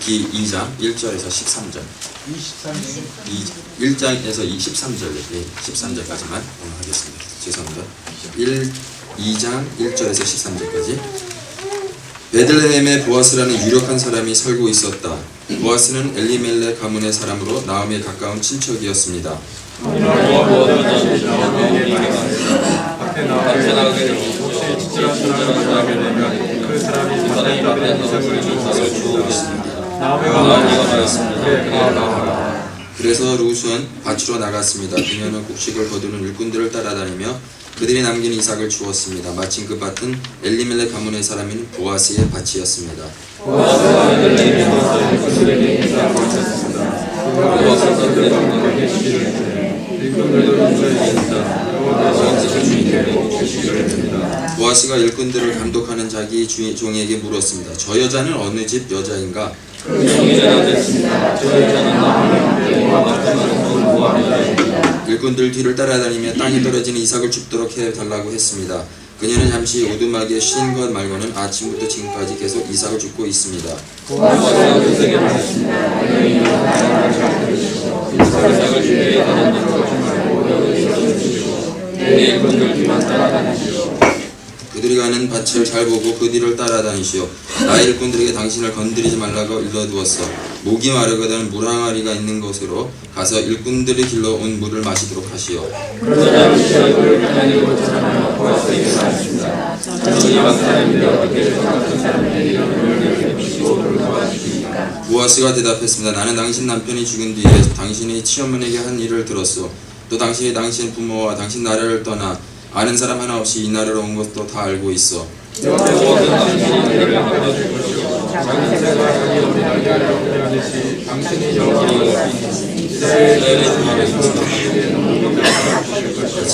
룻기 2장 1절에서 13절 1장에서 13절 13절까지만 오늘 하겠습니다. 죄송합니다. 2장 1절에서 13절까지. 베들레헴에 보아스라는 유력한 사람이 살고 있었다. 보아스는 엘리멜렉 가문의 사람으로 나오미에 가까운 친척이었습니다. 그래서 룻은 밭으로 나갔습니다. 그녀는 곡식을 거두는 일꾼들을 따라다니며 그들이 남긴 이삭을 주었습니다. 마침 그 밭은 엘리멜렉 가문의 사람인 보아스의 밭이었습니다. 보아스가 일꾼들을 감독하는 자기 종에게 물었습니다. 저 여자는 어느 집 여자인가? 일꾼들 뒤를 따라다니며 땅에 떨어지는 이삭을 줍도록 해달라고 했습니다. 그녀는 잠시 오두막에 쉰 것 말고는 아침부터 지금까지 계속 이삭을 줍고 있습니다. 그들이 가는 밭을 잘 보고 그 뒤를 따라다니시오. 나의 일꾼들에게 당신을 건드리지 말라고 일러두었어. 목이 마르거든 물 항아리가 있는 곳으로 가서 일꾼들이 길러온 물을 마시도록 하시오. 보아스가 대답했습니다. 나는 당신 남편이 죽은 뒤에 당신이 시어머니에게 한 일을 들었소. 또 당신이 당신 부모와 당신 나라를 떠나 아는 사람 하나 없이 이 나라로 온 것도 다 알고 있어.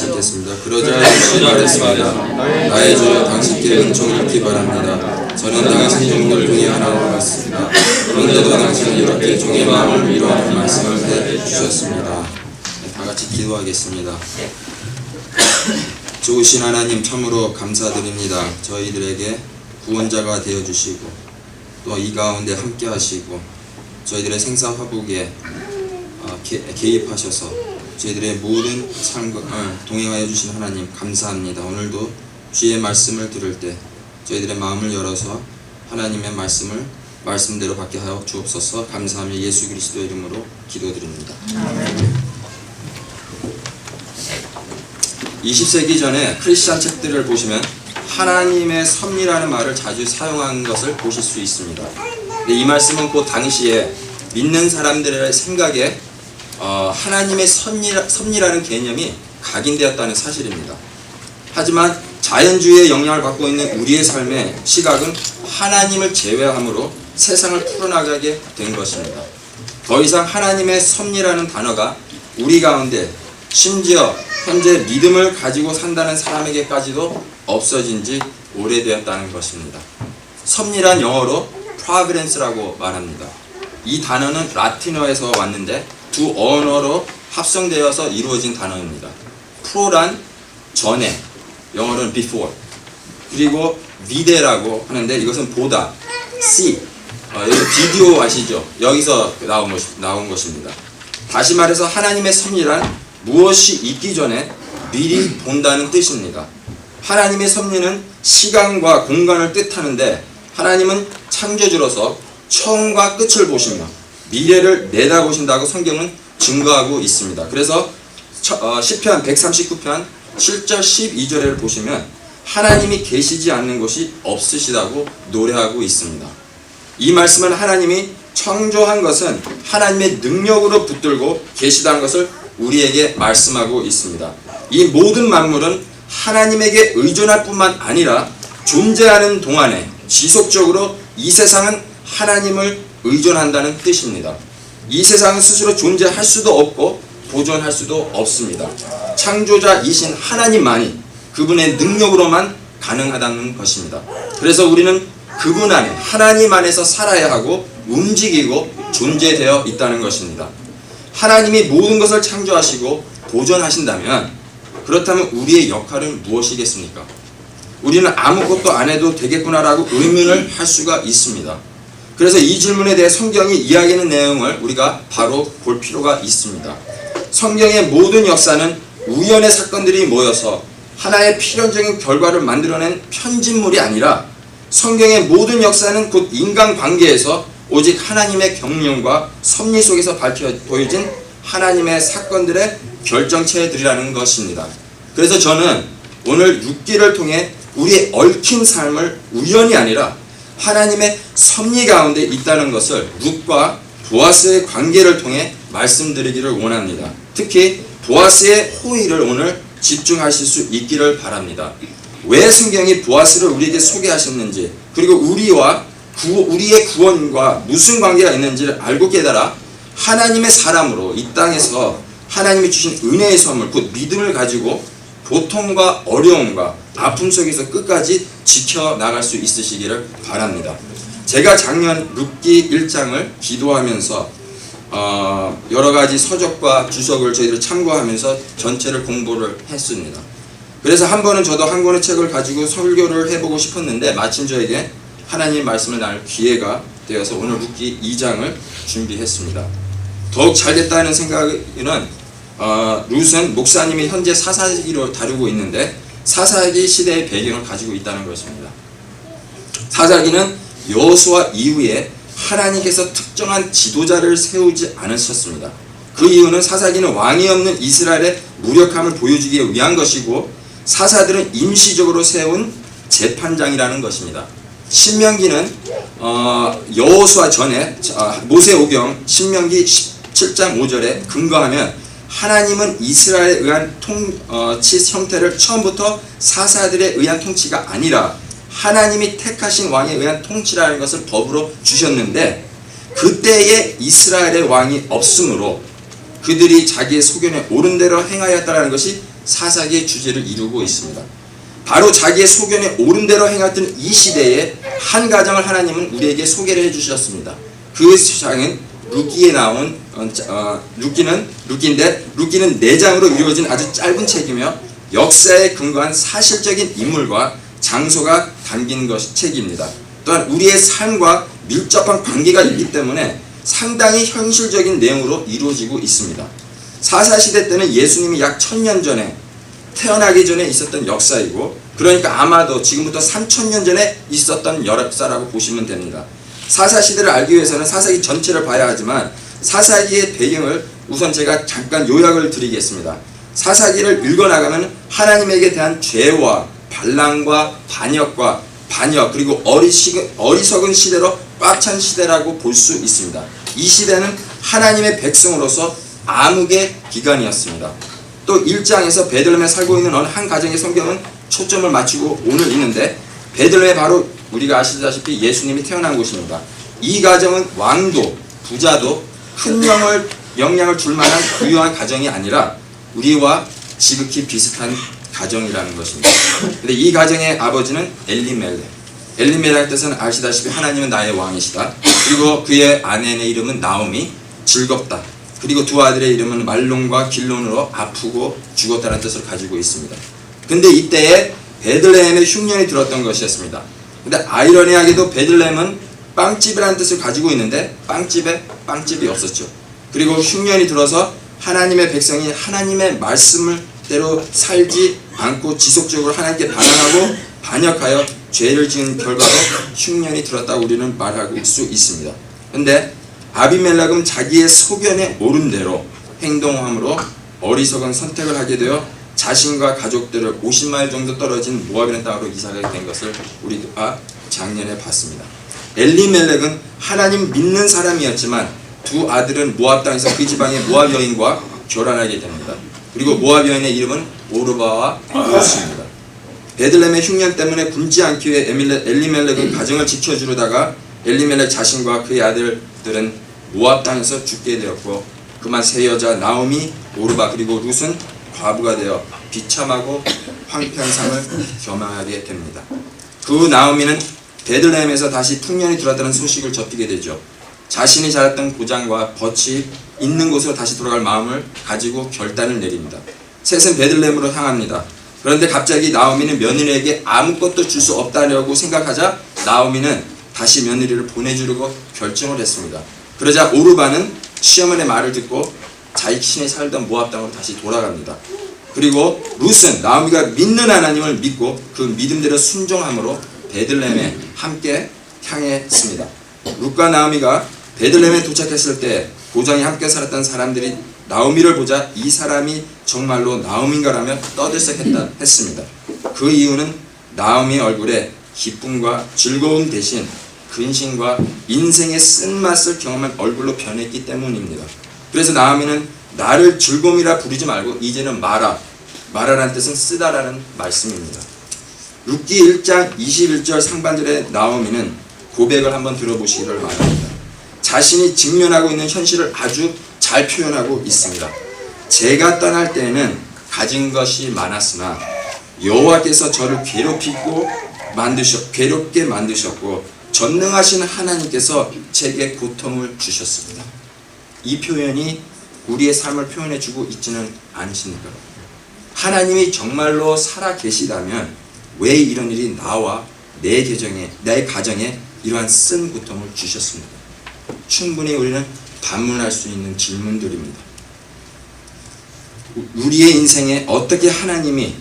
읽겠습니다. 그러자 예수님이 말했습니다. 나의 주여 당신께 은총을 잃기 바랍니다. 저는 당신 종들 중에 하나로 왔습니다. 그런데도 당신은 이렇게 종의 마음을 위로하는 말씀을 해주셨습니다. 다같이 기도하겠습니다. 좋으신 하나님 참으로 감사드립니다. 저희들에게 구원자가 되어주시고 또 이 가운데 함께 하시고 저희들의 생사화복에 개입하셔서 저희들의 모든 삶을 동행하여 주신 하나님 감사합니다. 오늘도 주의 말씀을 들을 때 저희들의 마음을 열어서 하나님의 말씀대로 받게 하여 주옵소서. 감사하며 예수 그리스도 이름으로 기도드립니다. 20세기 전에 크리스찬 책들을 보시면 하나님의 섭리라는 말을 자주 사용한 것을 보실 수 있습니다. 이 말씀은 그 당시에 믿는 사람들의 생각에 하나님의 섭리라는 개념이 각인되었다는 사실입니다. 하지만 자연주의의 영향을 받고 있는 우리의 삶의 시각은 하나님을 제외함으로 세상을 풀어나가게 된 것입니다. 더 이상 하나님의 섭리라는 단어가 우리 가운데 심지어 현재 믿음을 가지고 산다는 사람에게까지도 없어진 지 오래되었다는 것입니다. 섭리란 영어로 providence라고 말합니다. 이 단어는 라틴어에서 왔는데 두 언어로 합성되어서 이루어진 단어입니다. pro란 전에, 영어로는 before, 그리고 vide라고 하는데 이것은 보다, see, 여기 비디오 아시죠? 여기서 나온 것입니다. 다시 말해서 하나님의 섭리란 무엇이 있기 전에 미리 본다는 뜻입니다. 하나님의 섭리는 시간과 공간을 뜻하는데 하나님은 창조주로서 처음과 끝을 보시며 미래를 내다보신다고 성경은 증거하고 있습니다. 그래서 시편 139편 7절 12절을 보시면 하나님이 계시지 않는 곳이 없으시다고 노래하고 있습니다. 이 말씀은 하나님이 창조한 것은 하나님의 능력으로 붙들고 계시다는 것을 우리에게 말씀하고 있습니다. 이 모든 만물은 하나님에게 의존할 뿐만 아니라 존재하는 동안에 지속적으로 이 세상은 하나님을 의존한다는 뜻입니다. 이 세상은 스스로 존재할 수도 없고 보존할 수도 없습니다. 창조자이신 하나님만이 그분의 능력으로만 가능하다는 것입니다. 그래서 우리는 그분 안에 하나님 안에서 살아야 하고 움직이고 존재되어 있다는 것입니다. 하나님이 모든 것을 창조하시고 보존하신다면 그렇다면 우리의 역할은 무엇이겠습니까? 우리는 아무것도 안 해도 되겠구나라고 의문을 할 수가 있습니다. 그래서 이 질문에 대해 성경이 이야기하는 내용을 우리가 바로 볼 필요가 있습니다. 성경의 모든 역사는 우연의 사건들이 모여서 하나의 필연적인 결과를 만들어낸 편집물이 아니라 성경의 모든 역사는 곧 인간관계에서 오직 하나님의 경륜과 섭리 속에서 보여진 하나님의 사건들의 결정체들이라는 것입니다. 그래서 저는 오늘 룻기를 통해 우리의 얽힌 삶을 우연이 아니라 하나님의 섭리 가운데 있다는 것을 룻과 보아스의 관계를 통해 말씀드리기를 원합니다. 특히 보아스의 호의를 오늘 집중하실 수 있기를 바랍니다. 왜 성경이 보아스를 우리에게 소개하셨는지, 그리고 우리의 구원과 무슨 관계가 있는지를 알고 깨달아 하나님의 사람으로 이 땅에서 하나님이 주신 은혜의 선물, 곧 믿음을 가지고 고통과 어려움과 아픔 속에서 끝까지 지켜나갈 수 있으시기를 바랍니다. 제가 작년 룻기 1장을 기도하면서 여러가지 서적과 주석을 저희들 참고하면서 전체를 공부를 했습니다. 그래서 한 번은 저도 한 권의 책을 가지고 설교를 해보고 싶었는데 마침 저에게 하나님 말씀을 나눌 기회가 되어서 오늘 룻기 2장을 준비했습니다. 더욱 잘됐다는 생각은 룻은 목사님이 현재 사사기로 다루고 있는데 사사기 시대의 배경을 가지고 있다는 것입니다. 사사기는 여호수아 이후에 하나님께서 특정한 지도자를 세우지 않으셨습니다. 그 이유는 사사기는 왕이 없는 이스라엘의 무력함을 보여주기 위한 것이고 사사들은 임시적으로 세운 재판장이라는 것입니다. 신명기는 여호수아 전에 모세오경 신명기 17장 5절에 근거하면 하나님은 이스라엘에 의한 통치 형태를 처음부터 사사들에 의한 통치가 아니라 하나님이 택하신 왕에 의한 통치라는 것을 법으로 주셨는데 그때에 이스라엘의 왕이 없으므로 그들이 자기의 소견에 옳은 대로 행하였다는 것이 사사기의 주제를 이루고 있습니다. 바로 자기의 소견에 옳은 대로 행했던 이 시대에 한 가정을 하나님은 우리에게 소개를 해주셨습니다. 그 장은 룻기에 나온 룻기인데 룻기는 4장으로 이루어진 아주 짧은 책이며 역사에 근거한 사실적인 인물과 장소가 담긴 책입니다. 또한 우리의 삶과 밀접한 관계가 있기 때문에 상당히 현실적인 내용으로 이루어지고 있습니다. 사사시대 때는 예수님이 약 1000년 전에 태어나기 전에 있었던 역사이고 그러니까 아마도 지금부터 3000년 전에 있었던 역사라고 보시면 됩니다. 사사시대를 알기 위해서는 사사기 전체를 봐야 하지만 사사기의 배경을 우선 제가 잠깐 요약을 드리겠습니다. 사사기를 읽어나가면 하나님에게 대한 죄와 반란과 반역 그리고 어리석은 시대로 꽉 찬 시대라고 볼 수 있습니다. 이 시대는 하나님의 백성으로서 암흑의 기간이었습니다. 또 1장에서 베들레헴에 살고 있는 어느 한 가정의 성경은 초점을 맞추고 오늘 있는데 베들레헴에 바로 우리가 아시다시피 예수님이 태어난 곳입니다. 이 가정은 왕도 부자도 큰 영향을 줄 만한 부유한 가정이 아니라 우리와 지극히 비슷한 가정이라는 것입니다. 근데 이 가정의 아버지는 엘리멜렉 뜻은 아시다시피 하나님은 나의 왕이시다. 그리고 그의 아내의 이름은 나오미, 즐겁다. 그리고 두 아들의 이름은 말론과 길론으로 아프고 죽었다는 뜻을 가지고 있습니다. 근데 이때에 베들레헴에 흉년이 들었던 것이었습니다. 근데 아이러니하게도 베들레헴은 빵집이라는 뜻을 가지고 있는데 빵집에 빵집이 없었죠. 그리고 흉년이 들어서 하나님의 백성이 하나님의 말씀대로 살지 않고 지속적으로 하나님께 반항하고 반역하여 죄를 지은 결과로 흉년이 들었다고 우리는 말할 수 있습니다. 근데 아비멜렉은 자기의 소견에 옳은 대로 행동함으로 어리석은 선택을 하게 되어 자신과 가족들을 50마일 정도 떨어진 모압이라는 땅으로 이사가게 된 것을 우리가 작년에 봤습니다. 엘리멜렉은 하나님 믿는 사람이었지만 두 아들은 모압 땅에서 그 지방의 모압 여인과 결혼하게 됩니다. 그리고 모압 여인의 이름은 오르바와 루스입니다. 베들레헴의 흉년 때문에 굶지 않기 위해 엘리멜렉은 가정을 지켜주려다가 엘리멜렉 자신과 그의 아들들은 모압 땅에서 죽게 되었고 그만 세 여자 나오미, 오르바 그리고 룻은 과부가 되어 비참하고 황폐한 삶을 겸하게 됩니다. 그 나오미는 베들레헴에서 다시 풍년이 들어왔다는 소식을 접하게 되죠. 자신이 자랐던 고장과 덫이 있는 곳으로 다시 돌아갈 마음을 가지고 결단을 내립니다. 셋은 베들레헴으로 향합니다. 그런데 갑자기 나오미는 며느리에게 아무것도 줄 수 없다고 생각하자 나오미는 다시 며느리를 보내주려고 결정을 했습니다. 그러자 오르바는 시어머니의 말을 듣고 자신이 살던 모압 땅으로 다시 돌아갑니다. 그리고 룻은 나오미가 믿는 하나님을 믿고 그 믿음대로 순종함으로 베들레헴에 함께 향했습니다. 룻과 나오미가 베들레헴에 도착했을 때 고장에 함께 살았던 사람들이 나오미를 보자 이 사람이 정말로 나오미인가라며 떠들썩했습니다. 그 이유는 나오미의 얼굴에 기쁨과 즐거움 대신 근심과 인생의 쓴맛을 경험한 얼굴로 변했기 때문입니다. 그래서 나오미는 나를 즐거움이라 부르지 말고 이제는 마라라는 뜻은 쓰다라는 말씀입니다. 룻기 1장 21절 상반절의 나오미는 고백을 한번 들어보시기를 바랍니다. 자신이 직면하고 있는 현실을 아주 잘 표현하고 있습니다. 제가 떠날 때에는 가진 것이 많았으나 여호와께서 저를 괴롭게 만드셨고 전능하신 하나님께서 제게 고통을 주셨습니다. 이 표현이 우리의 삶을 표현해주고 있지는 않으십니까? 하나님이 정말로 살아 계시다면 왜 이런 일이 나와 내 가정에 이러한 쓴 고통을 주셨습니까? 충분히 우리는 반문할 수 있는 질문들입니다. 우리의 인생에 어떻게 하나님이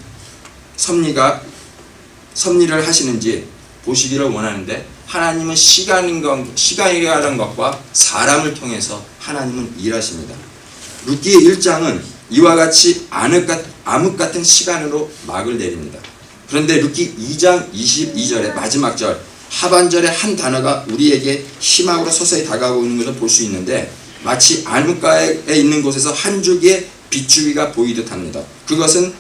섭리를 하시는지 보시기를 원하는데, 하나님은 시간이라는 것과 사람을 통해서 하나님은 일하십니다. 룻기 1장은 이와 같이 암흑 같은 시간으로 막을 내립니다. 그런데 룻기 2장 22절의 마지막 절 하반절의 한 단어가 우리에게 희망으로 서서히 다가오는 것을 볼 수 있는데, 마치 암흑가에 있는 곳에서 한 줄기의 비추기가 보이듯 합니다. 그것은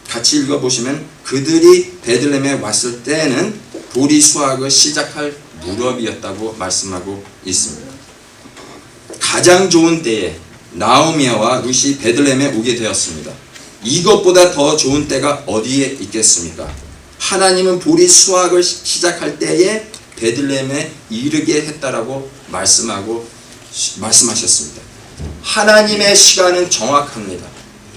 같이 읽어보시면 그들이 베들레헴에 왔을 때에는 보리 수확을 시작할 무렵이었다고 말씀하고 있습니다. 가장 좋은 때에 나오미와 룻이 베들레헴에 오게 되었습니다. 이것보다 더 좋은 때가 어디에 있겠습니까? 하나님은 보리 수확을 시작할 때에 베들레헴에 이르게 했다라고 말씀하셨습니다. 하나님의 시간은 정확합니다.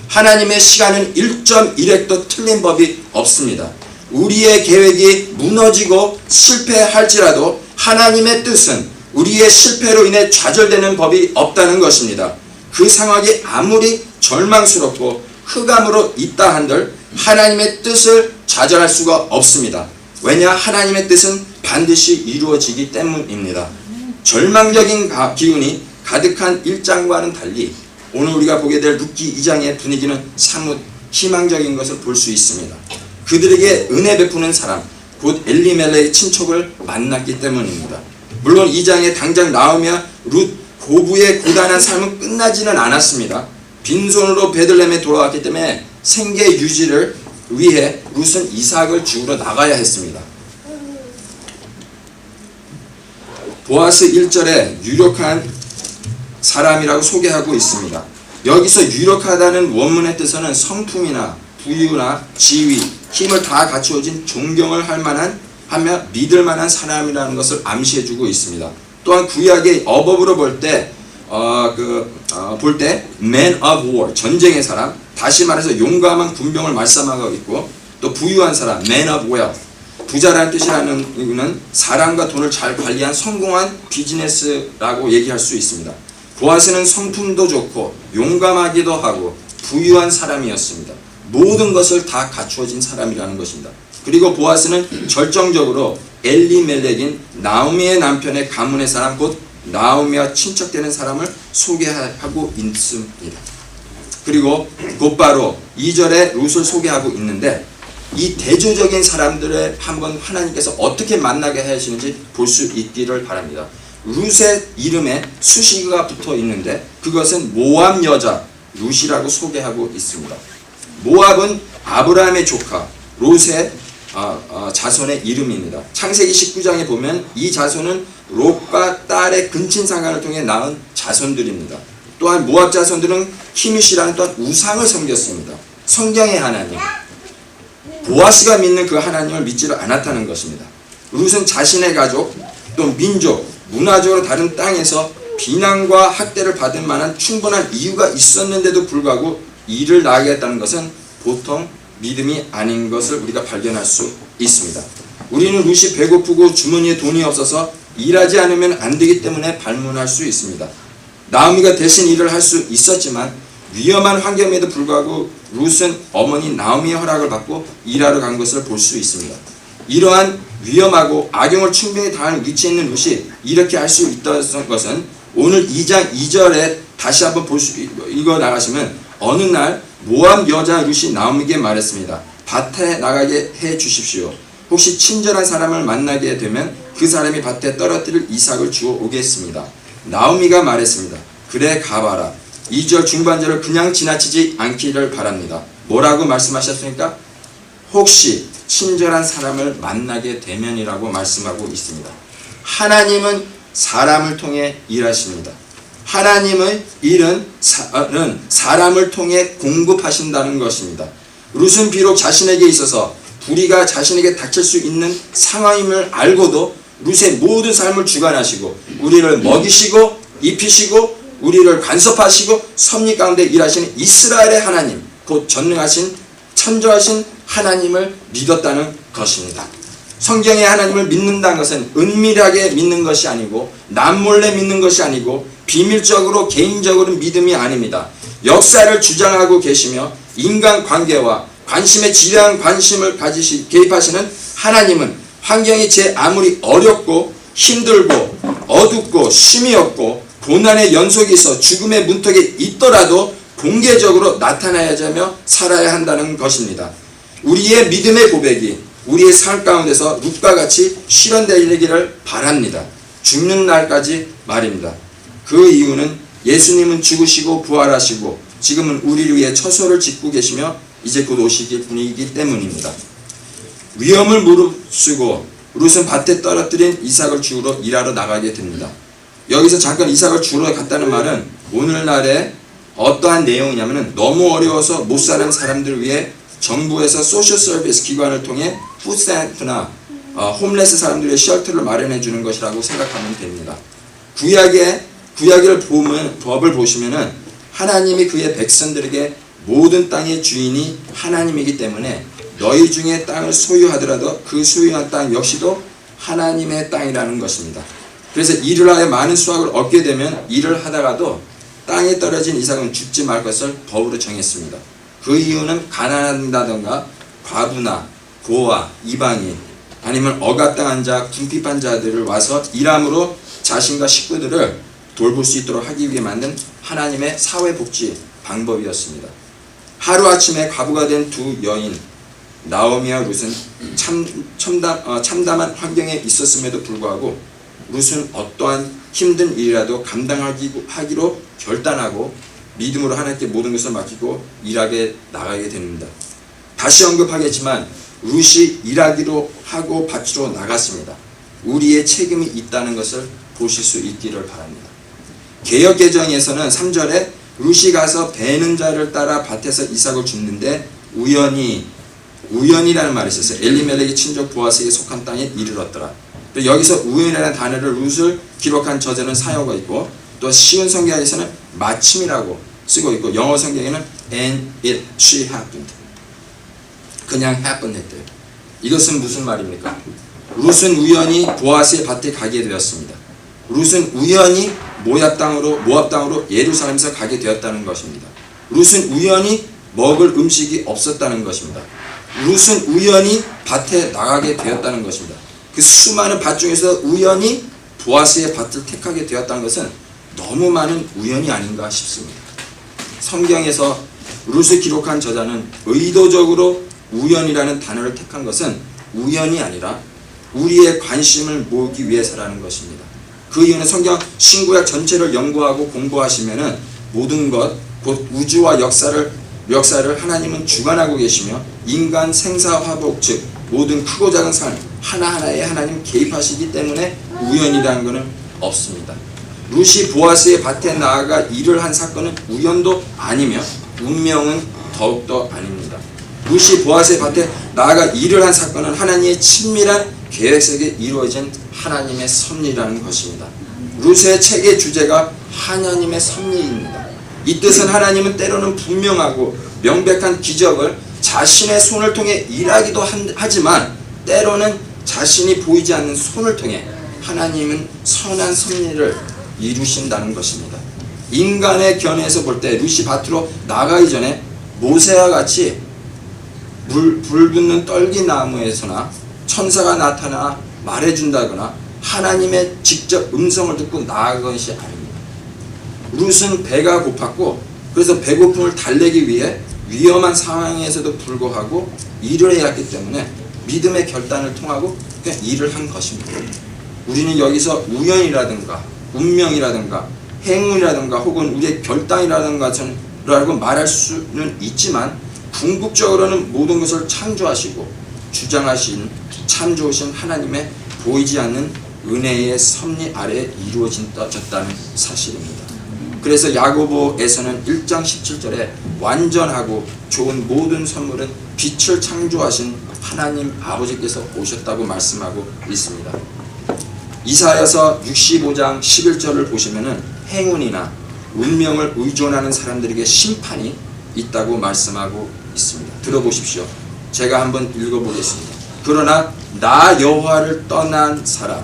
하나님의 시간은 1.1획도 틀린 법이 없습니다. 우리의 계획이 무너지고 실패할지라도 하나님의 뜻은 우리의 실패로 인해 좌절되는 법이 없다는 것입니다. 그 상황이 아무리 절망스럽고 흑암으로 있다 한들 하나님의 뜻을 좌절할 수가 없습니다. 왜냐? 하나님의 뜻은 반드시 이루어지기 때문입니다. 절망적인 기운이 가득한 1장과는 달리 오늘 우리가 보게 될 룻기 2장의 분위기는 사뭇 희망적인 것을 볼 수 있습니다. 그들에게 은혜 베푸는 사람, 곧 엘리멜렉의 친척을 만났기 때문입니다. 물론 2장에 당장 나오며 룻 고부의 고단한 삶은 끝나지는 않았습니다. 빈손으로 베들레헴에 돌아왔기 때문에 생계 유지를 위해 룻은 이삭을 죽으러 나가야 했습니다. 보아스 1절에 유력한 사람이라고 소개하고 있습니다. 여기서 유력하다는 원문의 뜻은 성품이나 부유나 지위, 힘을 다 갖추어진 존경을 할 만한 하며 믿을 만한 사람이라는 것을 암시해주고 있습니다. 또한 구약의 어법으로 볼 때 man of war, 전쟁의 사람, 다시 말해서 용감한 군병을 말씀하고 있고, 또 부유한 사람, man of wealth, 부자라는 뜻이라는 이유는 사람과 돈을 잘 관리한 성공한 비즈니스라고 얘기할 수 있습니다. 보아스는 성품도 좋고 용감하기도 하고 부유한 사람이었습니다. 모든 것을 다 갖추어진 사람이라는 것입니다. 그리고 보아스는 절정적으로 엘리멜렉인 나오미의 남편의 가문의 사람, 곧 나오미와 친척되는 사람을 소개하고 있습니다. 그리고 곧바로 2절에 룻을 소개하고 있는데, 이 대조적인 사람들을 한번 하나님께서 어떻게 만나게 하시는지 볼 수 있기를 바랍니다. 룻의 이름에 수식어가 붙어 있는데 그것은 모압 여자 룻이라고 소개하고 있습니다. 모압은 아브라함의 조카 롯의 자손의 이름입니다. 창세기 19장에 보면 이 자손은 롯과 딸의 근친상간을 통해 낳은 자손들입니다. 또한 모압 자손들은 키뮤시라는 또한 우상을 섬겼습니다. 성경의 하나님, 보아스가 믿는 그 하나님을 믿지를 않았다는 것입니다. 룻은 자신의 가족, 또 민족, 문화적으로 다른 땅에서 비난과 학대를 받을 만한 충분한 이유가 있었는데도 불구하고 이를 나가게 했다는 것은 보통 믿음이 아닌 것을 우리가 발견할 수 있습니다. 우리는 룻이 배고프고 주머니에 돈이 없어서 일하지 않으면 안 되기 때문에 발문할 수 있습니다. 나오미가 대신 일을 할 수 있었지만 위험한 환경에도 불구하고 룻은 어머니 나오미의 허락을 받고 일하러 간 것을 볼 수 있습니다. 이러한 위험하고 악용을 충분히 당할 위치에 있는 룻이 이렇게 할 수 있다는 것은 오늘 2장 2절에 다시 한번 읽어 나가시면 어느 날 모압 여자 룻이 나오미에게 말했습니다. 밭에 나가게 해 주십시오. 혹시 친절한 사람을 만나게 되면 그 사람이 밭에 떨어뜨릴 이삭을 주워 오겠습니다. 나오미가 말했습니다. 그래 가봐라. 2절 중반절을 그냥 지나치지 않기를 바랍니다. 뭐라고 말씀하셨습니까? 혹시 친절한 사람을 만나게 되면이라고 말씀하고 있습니다. 하나님은 사람을 통해 일하십니다. 하나님의 일은 사람을 통해 공급하신다는 것입니다. 룻은 비록 자신에게 있어서 불의가 자신에게 닥칠 수 있는 상황임을 알고도 룻의 모든 삶을 주관하시고 우리를 먹이시고 입히시고 우리를 간섭하시고 섭리 가운데 일하시는 이스라엘의 하나님, 곧 전능하신 천조하신 하나님을 믿었다는 것입니다. 성경의 하나님을 믿는다는 것은 은밀하게 믿는 것이 아니고 남몰래 믿는 것이 아니고 비밀적으로 개인적으로 믿음이 아닙니다. 역사를 주장하고 계시며 인간관계와 관심에 지대한 관심을 개입하시는 하나님은 환경이 제 아무리 어렵고 힘들고 어둡고 쉼이 없고 고난의 연속이 있어 죽음의 문턱에 있더라도 공개적으로 나타나야자며 살아야 한다는 것입니다. 우리의 믿음의 고백이 우리의 삶 가운데서 룻과 같이 실현되기를 바랍니다. 죽는 날까지 말입니다. 그 이유는 예수님은 죽으시고 부활하시고 지금은 우리를 위해 처소를 짓고 계시며 이제 곧 오시길 분이기 때문입니다. 위험을 무릅쓰고 룻은 밭에 떨어뜨린 이삭을 주우러 일하러 나가게 됩니다. 여기서 잠깐 이삭을 주우러 갔다는 말은 오늘날에 어떠한 내용이냐면 너무 어려워서 못 사는 사람들을 위해 정부에서 소셜 서비스 기관을 통해 푸드스탬프나 홈레스 사람들의 쉘터를 마련해 주는 것이라고 생각하면 됩니다. 구약의 법을 보시면은 하나님이 그의 백성들에게 모든 땅의 주인이 하나님이기 때문에 너희 중에 땅을 소유하더라도 그 소유한 땅 역시도 하나님의 땅이라는 것입니다. 그래서 일을 하여 많은 수확을 얻게 되면 일을 하다가도 땅에 떨어진 이삭은 죽지 말 것을 법으로 정했습니다. 그 이유는 가난하다던가 과부나 고아, 이방인 아니면 억압당한 자, 궁핍한 자들을 와서 일함으로 자신과 식구들을 돌볼 수 있도록 하기 위해 만든 하나님의 사회복지 방법이었습니다. 하루아침에 과부가 된 두 여인 나오미와 룻은 참담한 환경에 있었음에도 불구하고 룻은 어떠한 힘든 일이라도 감당하기로 결단하고 믿음으로 하나님께 모든 것을 맡기고 일하게 나가게 됩니다. 다시 언급하겠지만 룻이 일하기로 하고 밭으로 나갔습니다. 우리의 책임이 있다는 것을 보실 수 있기를 바랍니다. 개역개정에서는 3절에 룻이 가서 베는 자를 따라 밭에서 이삭을 줍는데 우연이라는 말이 있었어요. 엘리멜렉의 친족 보아스에게 속한 땅에 이르렀더라. 여기서 우연이라는 단어를 룻을 기록한 저자는 사용하고 있고 또 쉬운 성경에서는 마침이라고 쓰고 있고 영어 성경에는 and it she happened 그냥 happen 했대요. 이것은 무슨 말입니까? 룻은 우연히 보아스의 밭에 가게 되었습니다. 룻은 우연히 모압 땅으로 예루살렘에서 가게 되었다는 것입니다. 룻은 우연히 먹을 음식이 없었다는 것입니다. 룻은 우연히 밭에 나가게 되었다는 것입니다. 그 수많은 밭 중에서 우연히 보아스의 밭을 택하게 되었다는 것은 너무 많은 우연이 아닌가 싶습니다. 성경에서 룻을 기록한 저자는 의도적으로 우연이라는 단어를 택한 것은 우연이 아니라 우리의 관심을 모으기 위해서라는 것입니다. 그 이유는 성경 신구약 전체를 연구하고 공부하시면은 모든 것, 곧 우주와 역사를 하나님은 주관하고 계시며 인간 생사화복 즉 모든 크고 작은 삶 하나하나에 하나님 개입하시기 때문에 우연이라는 것은 없습니다. 룻이 보아스의 밭에 나아가 일을 한 사건은 우연도 아니며 운명은 더욱더 아닙니다. 룻이 보아스의 밭에 나아가 일을 한 사건은 하나님의 친밀한 계획 속에 이루어진 하나님의 섭리라는 것입니다. 룻의 책의 주제가 하나님의 섭리입니다. 이 뜻은 하나님은 때로는 분명하고 명백한 기적을 자신의 손을 통해 일하기도 하지만 때로는 자신이 보이지 않는 손을 통해 하나님은 선한 섭리를 이루신다는 것입니다. 인간의 견해에서 볼 때 룻이 밭으로 나가기 전에 모세와 같이 불 붙는 떨기나무에서나 천사가 나타나 말해준다거나 하나님의 직접 음성을 듣고 나아간 것이 아닙니다. 룻은 배가 고팠고 그래서 배고픔을 달래기 위해 위험한 상황에서도 불구하고 일을 해야 했기 때문에 믿음의 결단을 통하고 그냥 일을 한 것입니다. 우리는 여기서 우연이라든가 운명이라든가 행운이라든가 혹은 우리의 결단이라든가 말할 수는 있지만 궁극적으로는 모든 것을 창조하시고 주장하신 참 좋으신 하나님의 보이지 않는 은혜의 섭리 아래 이루어졌다는 사실입니다. 그래서 야고보에서는 1장 17절에 완전하고 좋은 모든 선물은 빛을 창조하신 하나님 아버지께서 오셨다고 말씀하고 있습니다. 이사야서 65장 11절을 보시면은 행운이나 운명을 의존하는 사람들에게 심판이 있다고 말씀하고 있습니다. 들어보십시오. 제가 한번 읽어보겠습니다. 그러나 나 여호와를 떠난 사람,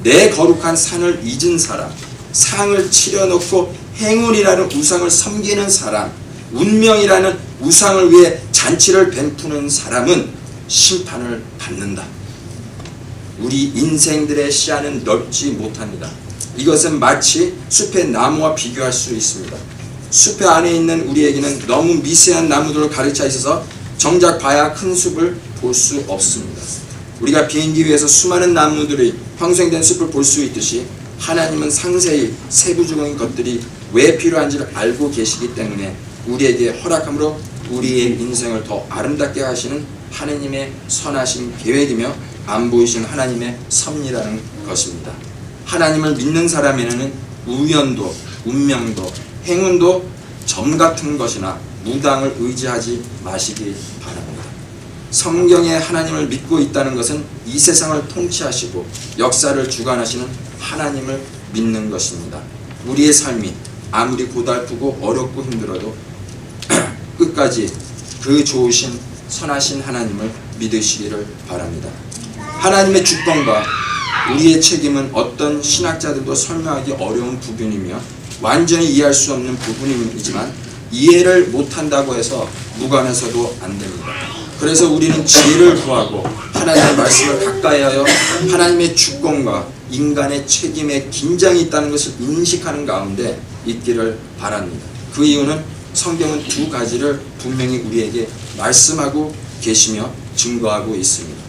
내 거룩한 산을 잊은 사람, 상을 치려놓고 행운이라는 우상을 섬기는 사람, 운명이라는 우상을 위해 잔치를 베푸는 사람은 심판을 받는다. 우리 인생들의 시야는 넓지 못합니다. 이것은 마치 숲의 나무와 비교할 수 있습니다. 숲의 안에 있는 우리에게는 너무 미세한 나무들을 가르쳐 있어서 정작 봐야 큰 숲을 볼 수 없습니다. 우리가 비행기 위에서 수많은 나무들이 형성된 숲을 볼 수 있듯이 하나님은 상세히 세부적인 것들이 왜 필요한지를 알고 계시기 때문에 우리에게 허락함으로 우리의 인생을 더 아름답게 하시는 하나님의 선하신 계획이며 안 보이신 하나님의 섭리라는 것입니다. 하나님을 믿는 사람에게는 우연도 운명도 행운도 점 같은 것이나 무당을 의지하지 마시기 바랍니다. 성경에 하나님을 믿고 있다는 것은 이 세상을 통치하시고 역사를 주관하시는 하나님을 믿는 것입니다. 우리의 삶이 아무리 고달프고 어렵고 힘들어도 끝까지 그 좋으신 선하신 하나님을 믿으시기를 바랍니다. 하나님의 주권과 우리의 책임은 어떤 신학자들도 설명하기 어려운 부분이며 완전히 이해할 수 없는 부분이지만 이해를 못한다고 해서 무관해서도 안 됩니다. 그래서 우리는 지혜를 구하고 하나님의 말씀을 가까이 하여 하나님의 주권과 인간의 책임에 긴장이 있다는 것을 인식하는 가운데 있기를 바랍니다. 그 이유는 성경은 두 가지를 분명히 우리에게 말씀하고 계시며 증거하고 있습니다.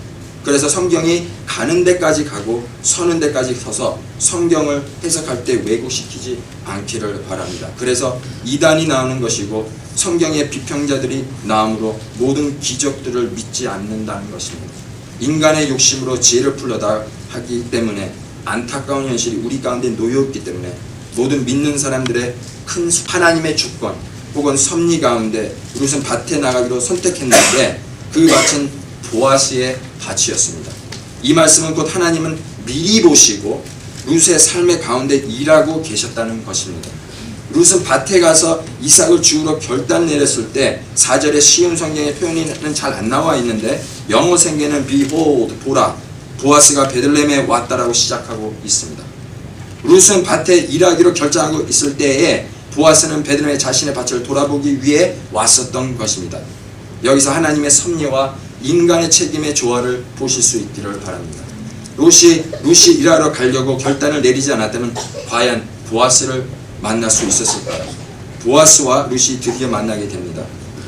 그래서 성경이 가는 데까지 가고 서는 데까지 서서 성경을 해석할 때 왜곡시키지 않기를 바랍니다. 그래서 이단이 나오는 것이고 성경의 비평자들이 나옴으로 모든 기적들을 믿지 않는다는 것입니다. 인간의 욕심으로 지혜를 풀려다 하기 때문에 안타까운 현실이 우리 가운데 놓여있기 때문에 모든 믿는 사람들의 큰 하나님의 주권 혹은 섭리 가운데 룻은 밭에 나가기로 선택했는데 그 밭은 보아스의 밭이었습니다. 이 말씀은 곧 하나님은 미리 보시고 룻의 삶의 가운데 일하고 계셨다는 것입니다. 룻은 밭에 가서 이삭을 주우러 결단 내렸을 때 4절에 쉬운 성경의 표현은 잘 안 나와 있는데 영어 생계는 behold, 보라, 보아스가 베들레헴에 왔다라고 시작하고 있습니다. 룻은 밭에 일하기로 결정하고 있을 때에 보아스는 베들레헴에 자신의 밭을 돌아보기 위해 왔었던 것입니다. 여기서 하나님의 섭리와 인간의 책임의 조화를 보실 수 있기를 바랍니다. 룻이 일하러 가려고 결단을 내리지 않았다면 과연 보아스를 만날 수 있었을까요? 보아스와 룻이 드디어 만나게 됩니다.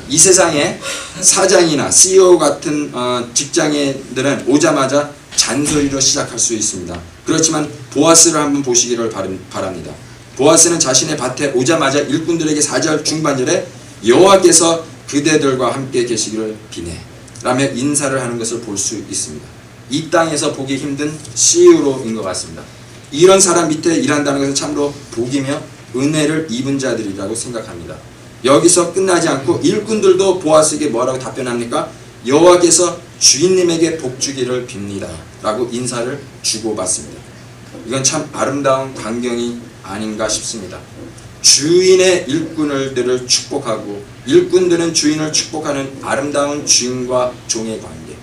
이 세상에 사장이나 CEO 같은 직장인들은 오자마자 잔소리로 시작할 수 있습니다. 그렇지만 보아스를 한번 보시기를 바랍니다. 보아스는 자신의 밭에 오자마자 일꾼들에게 4절 중반절에 여호와께서 그대들과 함께 계시기를 비네 라며 인사를 하는 것을 볼 수 있습니다. 이 땅에서 보기 힘든 CEO로인 것 같습니다. 이런 사람 밑에 일한다는 것은 참으로 복이며 은혜를 입은 자들이라고 생각합니다. 여기서 끝나지 않고 일꾼들도 보아스에게 뭐라고 답변합니까? 여호와께서 주인님에게 복 주기를 빕니다 라고 인사를 주고받습니다. 이건 참 아름다운 광경이 아닌가 싶습니다. 주인의 일꾼들을 축복하고 일꾼들은 주인을 축복하는 아름다운 주인과 종의 관계.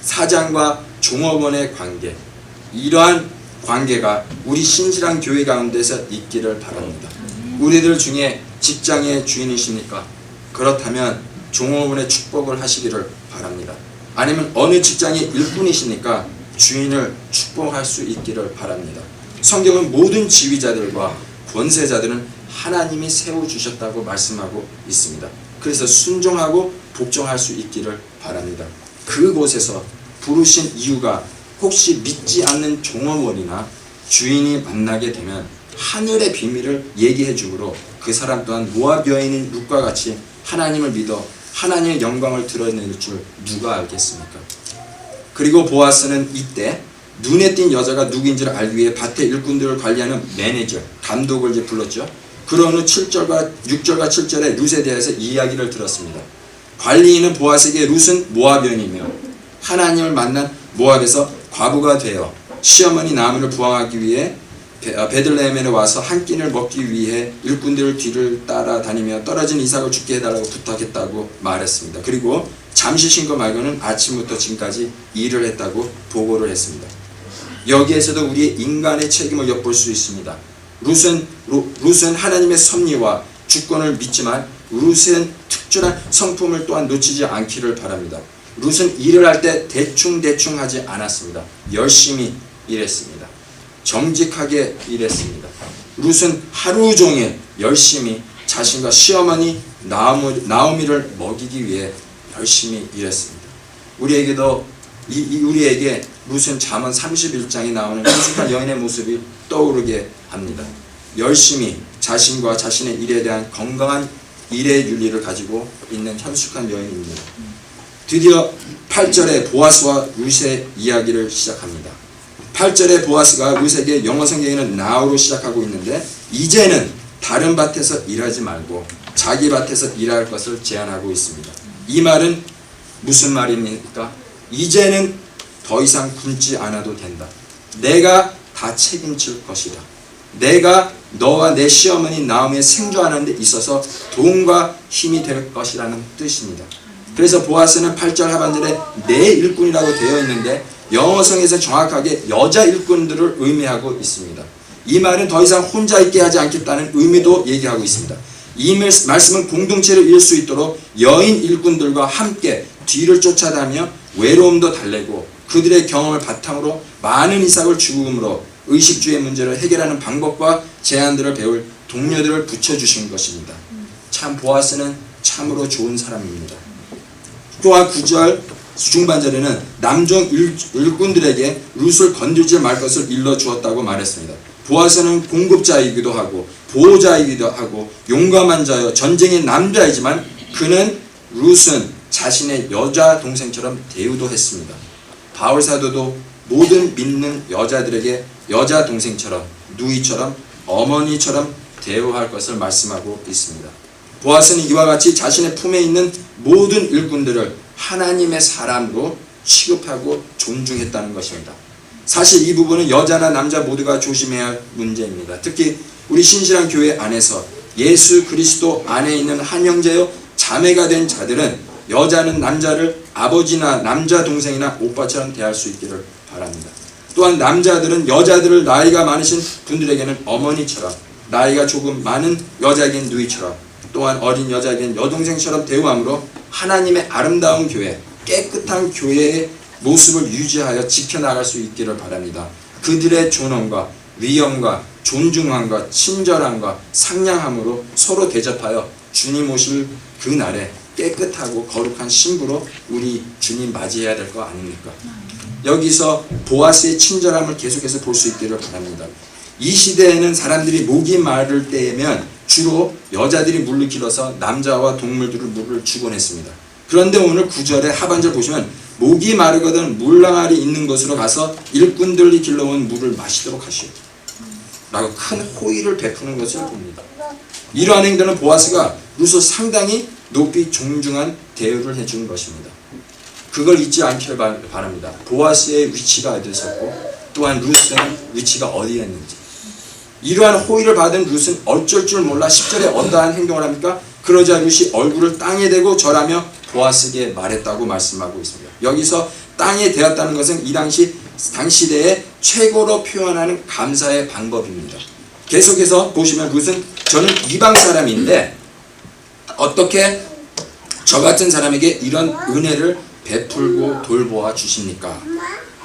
사장과 종업원의 관계, 이러한 관계가 우리 신실한 교회 가운데서 있기를 바랍니다. 우리들 중에 직장의 주인이십니까? 그렇다면 종업원의 축복을 하시기를 바랍니다. 아니면 어느 직장의 일꾼이십니까? 주인을 축복할 수 있기를 바랍니다. 성경은 모든 지휘자들과 권세자들은 하나님이 세워주셨다고 말씀하고 있습니다. 그래서 순종하고 복종할 수 있기를 바랍니다. 그곳에서 부르신 이유가 혹시 믿지 않는 종업원이나 주인이 만나게 되면 하늘의 비밀을 얘기해 주므로 그 사람 또한 모압 여인인 룻과 같이 하나님을 믿어 하나님의 영광을 드러낼 줄 누가 알겠습니까? 그리고 보아스는 이때 눈에 띈 여자가 누구인지를 알기 위해 밭의 일꾼들을 관리하는 매니저, 감독을 이제 불렀죠. 그런 후 6절과 7절에 룻에 대해서 이야기를 들었습니다. 관리인은 보아스에게 룻은 모압 여인이며 하나님을 만난 모압에서 과부가 되어 시어머니 나무를 부항하기 위해 베들레헴에 와서 한 끼를 먹기 위해 일꾼들 뒤를 따라다니며 떨어진 이삭을 죽게 해달라고 부탁했다고 말했습니다. 그리고 잠시 쉰 거 말고는 아침부터 지금까지 일을 했다고 보고를 했습니다. 여기에서도 우리의 인간의 책임을 엿볼 수 있습니다. 룻은 하나님의 섭리와 주권을 믿지만 룻은 특출한 성품을 또한 놓치지 않기를 바랍니다. 룻은 일을 할 때 대충 하지 않았습니다. 열심히 일했습니다. 정직하게 일했습니다. 룻은 하루 종일 열심히 자신과 시어머니 나오미를 먹이기 위해 열심히 일했습니다. 우리에게 룻은 잠언 31장에 나오는 현숙한 여인의 모습이 떠오르게 합니다. 열심히 자신과 자신의 일에 대한 건강한 일의 윤리를 가지고 있는 현숙한 여인입니다. 드디어 8절에 보아스와 룻의 이야기를 시작합니다. 8절에 보아스가 룻에게 영어 성경에는 now로 시작하고 있는데 이제는 다른 밭에서 일하지 말고 자기 밭에서 일할 것을 제안하고 있습니다. 이 말은 무슨 말입니까? 이제는 더 이상 굶지 않아도 된다. 내가 다 책임질 것이다. 내가 너와 내 시어머니 나오미의 생존하는 데 있어서 도움과 힘이 될 것이라는 뜻입니다. 그래서 보아스는 8절 하반절에 내 일꾼이라고 되어 있는데 영어성에서 정확하게 여자 일꾼들을 의미하고 있습니다. 이 말은 더 이상 혼자 있게 하지 않겠다는 의미도 얘기하고 있습니다. 이 말씀은 공동체를 이룰 수 있도록 여인 일꾼들과 함께 뒤를 쫓아다니며 외로움도 달래고 그들의 경험을 바탕으로 많은 이삭을 죽음으로 의식주의 문제를 해결하는 방법과 제안들을 배울 동료들을 붙여주신 것입니다. 참 보아스는 참으로 좋은 사람입니다. 또한 9절 중반절에는 남종 일꾼들에게 룻을 건들지 말 것을 일러주었다고 말했습니다. 보아스는 공급자이기도 하고 보호자이기도 하고 용감한 자여 전쟁의 남자이지만 그는 룻은 자신의 여자 동생처럼 대우도 했습니다. 바울 사도도 모든 믿는 여자들에게 여자 동생처럼 누이처럼 어머니처럼 대우할 것을 말씀하고 있습니다. 보아스는 이와 같이 자신의 품에 있는 모든 일꾼들을 하나님의 사람으로 취급하고 존중했다는 것입니다. 사실 이 부분은 여자나 남자 모두가 조심해야 할 문제입니다. 특히 우리 신실한 교회 안에서 예수 그리스도 안에 있는 한 형제요 자매가 된 자들은 여자는 남자를 아버지나 남자 동생이나 오빠처럼 대할 수 있기를 바랍니다. 또한 남자들은 여자들을 나이가 많으신 분들에게는 어머니처럼, 나이가 조금 많은 여자에겐 누이처럼, 또한 어린 여자에겐 여동생처럼 대우함으로 하나님의 아름다운 교회, 깨끗한 교회의 모습을 유지하여 지켜나갈 수 있기를 바랍니다. 그들의 존엄과 위엄과 존중함과 친절함과 상냥함으로 서로 대접하여 주님 오실 그 날에 깨끗하고 거룩한 신부로 우리 주님 맞이해야 될 거 아닙니까? 여기서 보아스의 친절함을 계속해서 볼 수 있기를 바랍니다. 이 시대에는 사람들이 목이 마를 때면 주로 여자들이 물을 길어서 남자와 동물들을 물을 주곤 했습니다. 그런데 오늘 9절의 하반절 보시면 목이 마르거든 물랑아리 있는 곳으로 가서 일꾼들이 길러온 물을 마시도록 하시오 라고 큰 호의를 베푸는 것을 봅니다. 이러한 행동은 보아스가 룻을 상당히 높이 존중한 대우를 해준 것입니다. 그걸 잊지 않기를 바랍니다. 보아스의 위치가 어디에 있었고 또한 룻의 위치가 어디에 있는지. 이러한 호의를 받은 룻은 어쩔 줄 몰라 10절에 어떠한 행동을 합니까? 그러자 룻이 얼굴을 땅에 대고 절하며 보아스에게 말했다고 말씀하고 있습니다. 여기서 땅에 되었다는 것은 이 당시 시대의 최고로 표현하는 감사의 방법입니다. 계속해서 보시면 룻은 저는 이방 사람인데 어떻게 저 같은 사람에게 이런 은혜를 베풀고 돌보아 주십니까?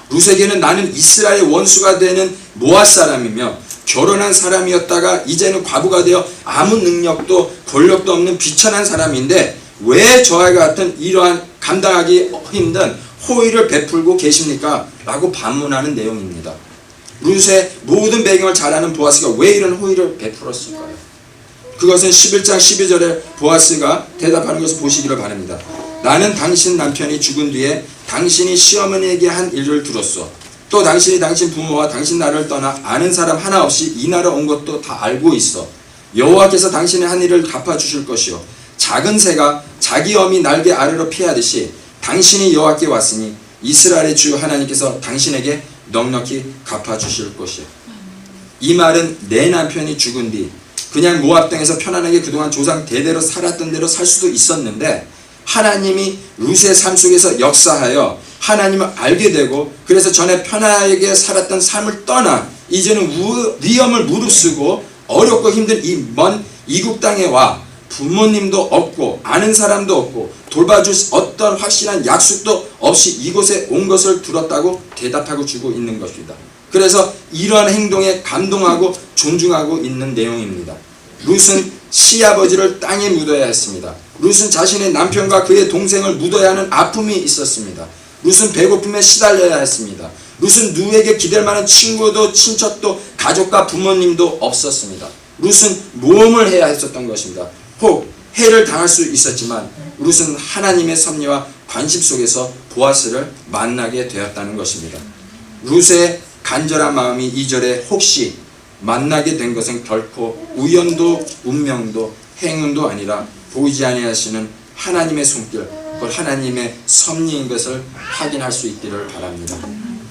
룻에게는 나는 이스라엘 원수가 되는 모압 사람이며 결혼한 사람이었다가 이제는 과부가 되어 아무 능력도 권력도 없는 비천한 사람인데 왜 저와 같은 이러한 감당하기 힘든 호의를 베풀고 계십니까? 라고 반문하는 내용입니다. 룻의 모든 배경을 잘 아는 보아스가 왜 이런 호의를 베풀었을까요? 그것은 11장 12절에 보아스가 대답하는 것을 보시기를 바랍니다. 나는 당신 남편이 죽은 뒤에 당신이 시어머니에게 한 일을 들었소. 또 당신이 당신 부모와 당신 나라를 떠나 아는 사람 하나 없이 이 나라 온 것도 다 알고 있어. 여호와께서 당신의 한 일을 갚아주실 것이요 작은 새가 자기 어미 날개 아래로 피하듯이 당신이 여호와께 왔으니 이스라엘의 주 하나님께서 당신에게 넉넉히 갚아주실 것이요. 이 말은 내 남편이 죽은 뒤 그냥 모압 땅에서 편안하게 그동안 조상 대대로 살았던 대로 살 수도 있었는데 하나님이 룻의 삶 속에서 역사하여 하나님을 알게 되고 그래서 전에 편안하게 살았던 삶을 떠나 이제는 위험을 무릅쓰고 어렵고 힘든 이 먼 이국 땅에 와 부모님도 없고 아는 사람도 없고 돌봐줄 어떤 확실한 약속도 없이 이곳에 온 것을 들었다고 대답하고 주고 있는 것입니다. 그래서 이러한 행동에 감동하고 존중하고 있는 내용입니다. 룻은 시아버지를 땅에 묻어야 했습니다. 룻은 자신의 남편과 그의 동생을 묻어야 하는 아픔이 있었습니다. 룻은 배고픔에 시달려야 했습니다. 룻은 누구에게 기댈 만한 친구도 친척도 가족과 부모님도 없었습니다. 룻은 모험을 해야 했었던 것입니다. 혹 해를 당할 수 있었지만 룻은 하나님의 섭리와 관심 속에서 보아스를 만나게 되었다는 것입니다. 룻의 간절한 마음이 2절에 혹시 만나게 된 것은 결코 우연도 운명도 행운도 아니라 보이지 아니하시는 하나님의 손길, 그걸 하나님의 섭리인 것을 확인할 수 있기를 바랍니다.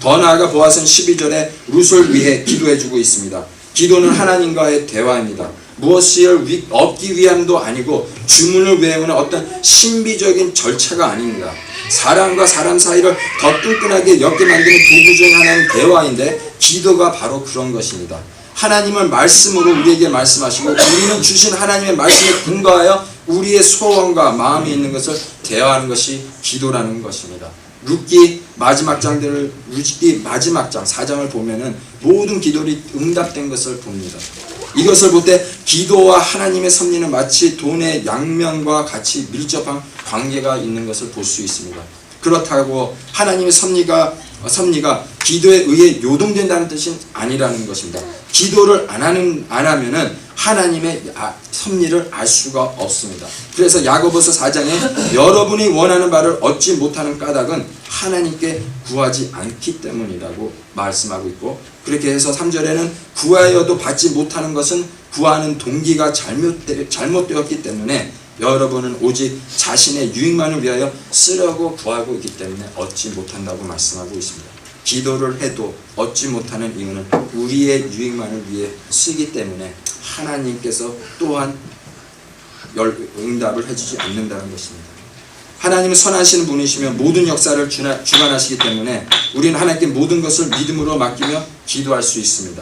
더 나아가 보아스는 12절에 룻을 위해 기도해주고 있습니다. 기도는 하나님과의 대화입니다. 무엇을 얻기 위함도 아니고 주문을 외우는 어떤 신비적인 절차가 아닙니다. 사람과 사람 사이를 더 끈끈하게 엮게 만드는 도구 중 하나는 대화인데 기도가 바로 그런 것입니다. 하나님을 말씀으로 우리에게 말씀하시고 우리는 주신 하나님의 말씀에 근거하여 우리의 소원과 마음이 있는 것을 대화하는 것이 기도라는 것입니다. 룻기 마지막 장 4장을 보면은 모든 기도들이 응답된 것을 봅니다. 이것을 볼 때 기도와 하나님의 섭리는 마치 돈의 양면과 같이 밀접한 관계가 있는 것을 볼 수 있습니다. 그렇다고 하나님의 섭리가 기도에 의해 요동된다는 뜻은 아니라는 것입니다. 기도를 안 하면은 하나님의 섭리를 알 수가 없습니다. 그래서 야고보서 4장에 여러분이 원하는 바를 얻지 못하는 까닭은 하나님께 구하지 않기 때문이라고 말씀하고 있고, 그렇게 해서 3절에는 구하여도 받지 못하는 것은 구하는 동기가 잘못되었기 때문에 여러분은 오직 자신의 유익만을 위하여 쓰려고 구하고 있기 때문에 얻지 못한다고 말씀하고 있습니다. 기도를 해도 얻지 못하는 이유는 우리의 유익만을 위해 쓰기 때문에 하나님께서 또한 응답을 해주지 않는다는 것입니다. 하나님은 선하시는 분이시며 모든 역사를 주관하시기 때문에 우리는 하나님께 모든 것을 믿음으로 맡기며 기도할 수 있습니다.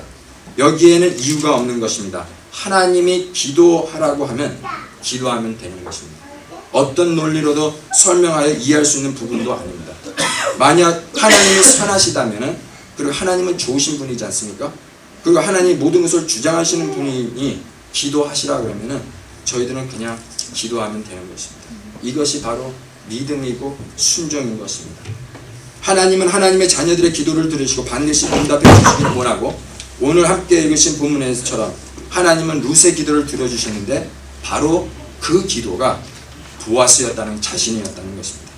여기에는 이유가 없는 것입니다. 하나님이 기도하라고 하면 기도하면 되는 것입니다. 어떤 논리로도 설명하여 이해할 수 있는 부분도 아닙니다. 만약 하나님이 선하시다면, 그리고 하나님은 좋으신 분이지 않습니까? 그리고 하나님이 모든 것을 주장하시는 분이니 기도하시라 그러면은 저희들은 그냥 기도하면 되는 것입니다. 이것이 바로 믿음이고 순종인 것입니다. 하나님은 하나님의 자녀들의 기도를 들으시고 반드시 응답해 주시기를 원하고, 오늘 함께 읽으신 본문에서처럼 하나님은 룻의 기도를 들어주시는데 바로 그 기도가 보아스였다는 자신이었다는 것입니다.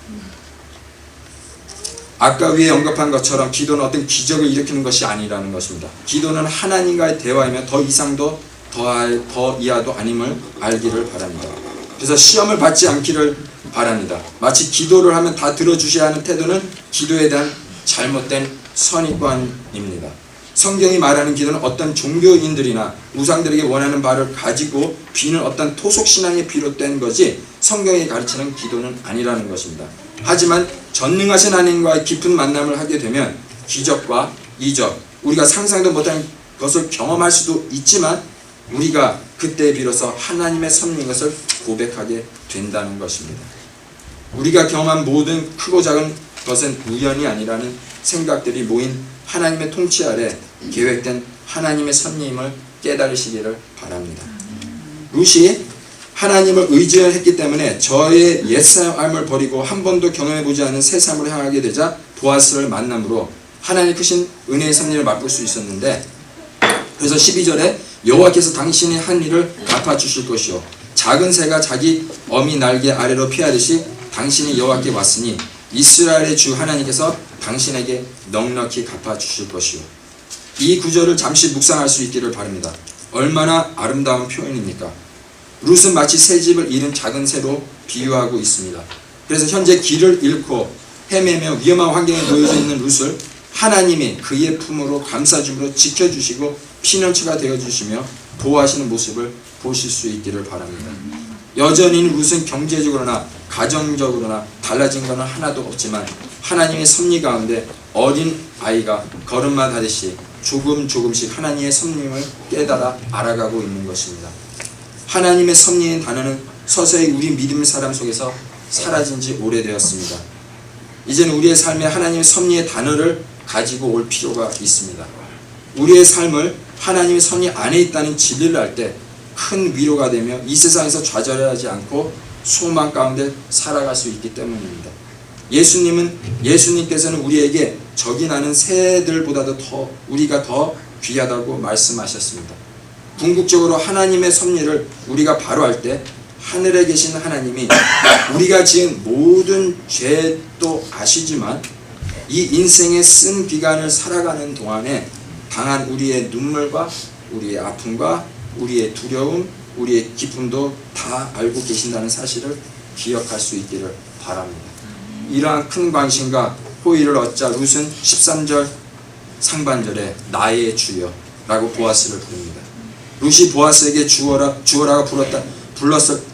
아까 위에 언급한 것처럼 기도는 어떤 기적을 일으키는 것이 아니라는 것입니다. 기도는 하나님과의 대화이며 더 이상도 더 이하도 아님을 알기를 바랍니다. 그래서 시험을 받지 않기를 바랍니다. 마치 기도를 하면 다 들어주셔야 하는 태도는 기도에 대한 잘못된 선입관입니다. 성경이 말하는 기도는 어떤 종교인들이나 우상들에게 원하는 바를 가지고 비는 어떤 토속신앙에 비롯된 거지 성경이 가르치는 기도는 아니라는 것입니다. 하지만 전능하신 하나님과의 깊은 만남을 하게 되면 기적과 이적, 우리가 상상도 못한 것을 경험할 수도 있지만 우리가 그때 비로소 하나님의 섭리인 것을 고백하게 된다는 것입니다. 우리가 경험한 모든 크고 작은 것은 우연이 아니라는 생각들이 모인 하나님의 통치 아래 계획된 하나님의 섭리임을 깨달으시기를 바랍니다. 룻이 하나님을 의지했기 때문에 저의 옛삶을 버리고 한 번도 경험해보지 않은 새 삶을 향하게 되자 보아스를 만남으로 하나님의 크신 은혜의 섭리를 맛볼 수 있었는데, 그래서 12절에 여호와께서 당신의 한 일을 갚아주실 것이요 작은 새가 자기 어미 날개 아래로 피하듯이 당신이 여호와께 왔으니 이스라엘의 주 하나님께서 당신에게 넉넉히 갚아주실 것이요. 이 구절을 잠시 묵상할 수 있기를 바랍니다. 얼마나 아름다운 표현입니까? 룻은 마치 새 집을 잃은 작은 새로 비유하고 있습니다. 그래서 현재 길을 잃고 헤매며 위험한 환경에 놓여져 있는 룻을 하나님이 그의 품으로 감싸줌으로 지켜주시고 피난처가 되어주시며 보호하시는 모습을 보실 수 있기를 바랍니다. 여전히 룻은 경제적으로나 가정적으로나 달라진 것은 하나도 없지만 하나님의 섭리 가운데 어린 아이가 걸음마 하듯이 조금씩 하나님의 섭리를 깨달아 알아가고 있는 것입니다. 하나님의 섭리의 단어는 서서히 우리 믿음의 사람 속에서 사라진 지 오래되었습니다. 이제는 우리의 삶에 하나님의 섭리의 단어를 가지고 올 필요가 있습니다. 우리의 삶을 하나님의 섭리 안에 있다는 진리를 알 때 큰 위로가 되며 이 세상에서 좌절하지 않고 소망 가운데 살아갈 수 있기 때문입니다. 예수님께서는 우리에게 적이 나는 새들보다도 우리가 더 귀하다고 말씀하셨습니다. 궁극적으로 하나님의 섭리를 우리가 바로 알 때 하늘에 계신 하나님이 우리가 지은 모든 죄도 아시지만 이 인생의 쓴 기간을 살아가는 동안에 당한 우리의 눈물과 우리의 아픔과 우리의 두려움, 우리의 기쁨도 다 알고 계신다는 사실을 기억할 수 있기를 바랍니다. 이러한 큰 관심과 호의를 얻자 룻은 13절 상반절에 나의 주여 라고 보아스를 부릅니다. 룻이 보아스에게 주어라고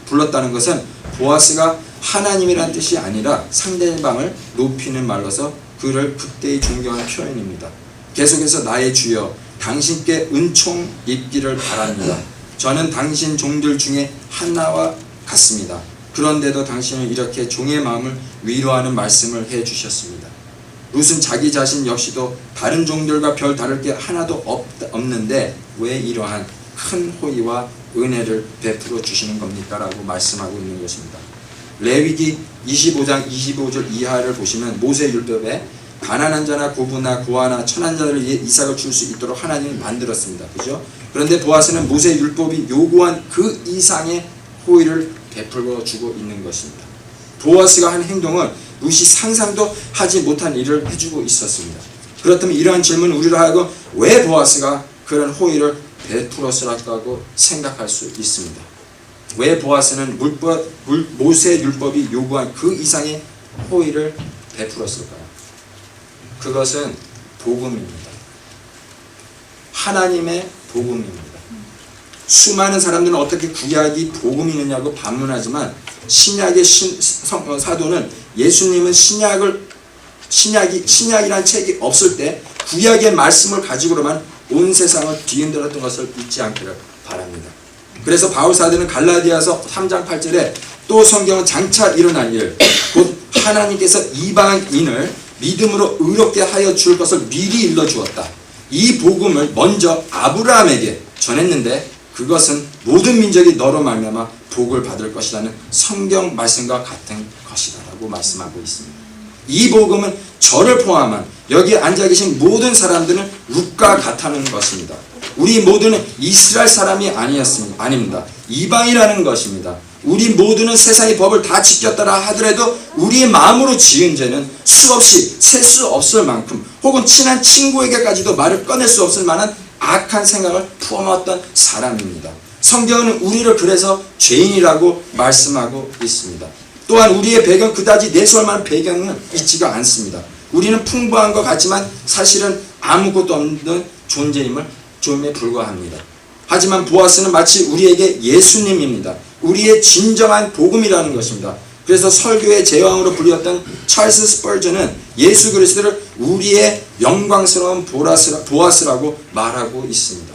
불렀다는 것은 보아스가 하나님이란 뜻이 아니라 상대방을 높이는 말로서 그를 극대히 존경하는 표현입니다. 계속해서 나의 주여 당신께 은총 입기를 바랍니다. 저는 당신 종들 중에 하나와 같습니다. 그런데도 당신은 이렇게 종의 마음을 위로하는 말씀을 해주셨습니다. 룻은 자기 자신 역시도 다른 종들과 별 다를 게 하나도 없는데 왜 이러한 큰 호의와 은혜를 베풀어 주시는 겁니까? 라고 말씀하고 있는 것입니다. 레위기 25장 25절 이하를 보시면 모세 율법에 가난한 자나 고부나 고아나 천한 자들을 위해 이삭을 줄 수 있도록 하나님이 만들었습니다. 그죠? 그런데 보아스는 모세 율법이 요구한 그 이상의 호의를 베풀어 주고 있는 것입니다. 보아스가 한 행동은 룻이 상상도 하지 못한 일을 해주고 있었습니다. 그렇다면 이러한 질문은 우리로 하여금 왜 보아스가 그런 호의를 베풀었을까고 생각할 수 있습니다. 왜 보아스는 모세 율법이 요구한 그 이상의 호의를 베풀었을까요? 그것은 복음입니다. 하나님의 복음입니다. 수많은 사람들은 어떻게 구약이 복음이 있느냐고 반문하지만 신약의 사도는 예수님은 신약이란 책이 없을 때 구약의 말씀을 가지고만 온 세상을 뒤흔들었던 것을 잊지 않기를 바랍니다. 그래서 바울 사도는 갈라디아서 3장 8절에 또 성경은 장차 일어날 일 곧 하나님께서 이방인을 믿음으로 의롭게 하여 줄 것을 미리 일러주었다. 이 복음을 먼저 아브라함에게 전했는데 그것은 모든 민족이 너로 말미암아 복을 받을 것이라는 성경 말씀과 같은 것이다 라고 말씀하고 있습니다. 이 복음은 저를 포함한 여기 앉아 계신 모든 사람들은 룻과 같다는 것입니다. 우리 모두는 이스라엘 사람이 아닙니다. 이방이라는 것입니다. 우리 모두는 세상의 법을 다 지켰더라 하더라도 우리의 마음으로 지은 죄는 수없이 셀 수 없을 만큼 혹은 친한 친구에게까지도 말을 꺼낼 수 없을 만한 악한 생각을 품었던 사람입니다. 성경은 우리를 그래서 죄인이라고 말씀하고 있습니다. 또한 우리의 배경 그다지 내세울 만한 배경은 있지가 않습니다. 우리는 풍부한 것 같지만 사실은 아무것도 없는 존재임에 불과합니다. 하지만 보아스는 마치 우리에게 예수님입니다. 우리의 진정한 복음이라는 것입니다. 그래서 설교의 제왕으로 불렸던 찰스 스펄전은 예수 그리스도를 우리의 영광스러운 보아스라고 말하고 있습니다.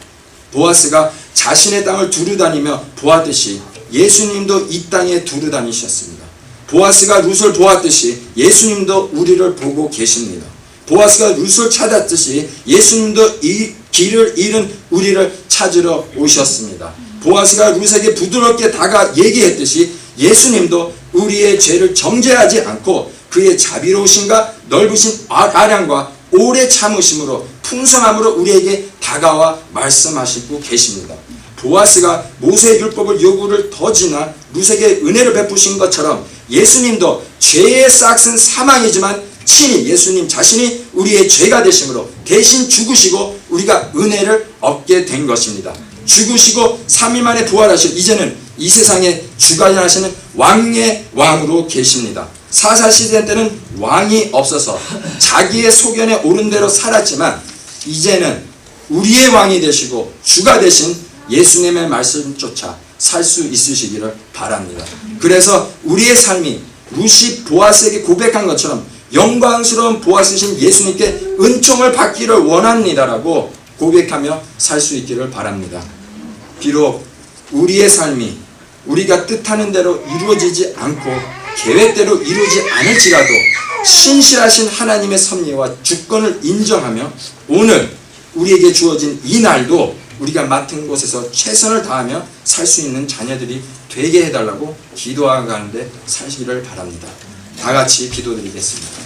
보아스가 자신의 땅을 두루 다니며 보았듯이 예수님도 이 땅에 두루 다니셨습니다. 보아스가 룻을 보았듯이 예수님도 우리를 보고 계십니다. 보아스가 룻을 찾았듯이 예수님도 이 길을 잃은 우리를 찾으러 오셨습니다. 보아스가 룻에게 부드럽게 다가 얘기했듯이 예수님도 우리의 죄를 정죄하지 않고 그의 자비로우심과 넓으신 아량과 오래 참으심으로 풍성함으로 우리에게 다가와 말씀하시고 계십니다. 보아스가 모세의 율법을 요구를 더 지나 룻에게 은혜를 베푸신 것처럼 예수님도 죄의 싹은 사망이지만 친히 예수님 자신이 우리의 죄가 되심으로 대신 죽으시고 우리가 은혜를 얻게 된 것입니다. 죽으시고 3일 만에 부활하시고 이제는 이 세상에 주관하시는 왕의 왕으로 계십니다. 사사시대 때는 왕이 없어서 자기의 소견에 옳은 대로 살았지만 이제는 우리의 왕이 되시고 주가 되신 예수님의 말씀조차 살 수 있으시기를 바랍니다. 그래서 우리의 삶이 룻이 보아스에게 고백한 것처럼 영광스러운 보아스신 예수님께 은총을 받기를 원합니다라고 고백하며 살 수 있기를 바랍니다. 비록 우리의 삶이 우리가 뜻하는 대로 이루어지지 않고 계획대로 이루어지지 않을지라도 신실하신 하나님의 섭리와 주권을 인정하며 오늘 우리에게 주어진 이 날도 우리가 맡은 곳에서 최선을 다하며 살 수 있는 자녀들이 되게 해달라고 기도하는데 사시기를 바랍니다. 다 같이 기도드리겠습니다.